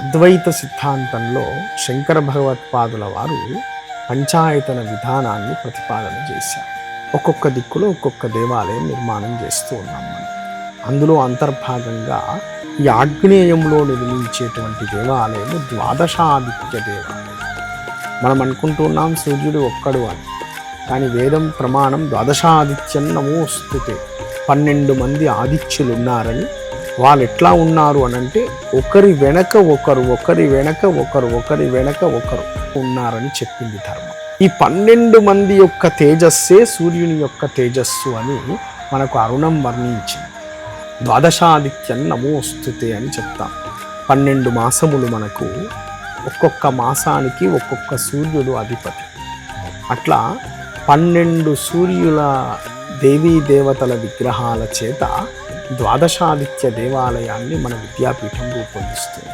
అద్వైత సిద్ధాంతంలో శంకర భగవత్పాదుల వారు పంచాయతన విధానాన్ని ప్రతిపాదన చేశారు. ఒక్కొక్క దిక్కులో ఒక్కొక్క దేవాలయం నిర్మాణం చేస్తూ ఉన్నాం మనం. అందులో అంతర్భాగంగా ఈ ఆగ్నేయంలో నిర్మించేటువంటి దేవాలయము ద్వాదశాదిత్య దేవాలయం. మనం అనుకుంటున్నాం సూర్యుడు ఒక్కడు అని, కానీ వేదం ప్రమాణం ద్వాదశాదిత్యం నమోస్తుతే, 12 మంది ఆదిత్యులు ఉన్నారని. వాళ్ళు ఎట్లా ఉన్నారు అనంటే ఒకరి వెనక ఒకరు, ఒకరి వెనక ఒకరు, ఒకరి వెనక ఒకరు ఉన్నారని చెప్పింది ధర్మం. ఈ 12 మంది యొక్క తేజస్సే సూర్యుని యొక్క తేజస్సు అని మనకు అరుణం వర్ణించింది. ద్వాదశాదిత్యం నమోస్తుతే అని చెప్తాం. 12 మాసములు మనకు, ఒక్కొక్క మాసానికి ఒక్కొక్క సూర్యుడు అధిపతి. అట్లా 12 సూర్యుల దేవీ దేవతల విగ్రహాల చేత ద్వాదశాదిత్య దేవాలయాన్ని మన విద్యాపీఠం రూపొందిస్తుంది.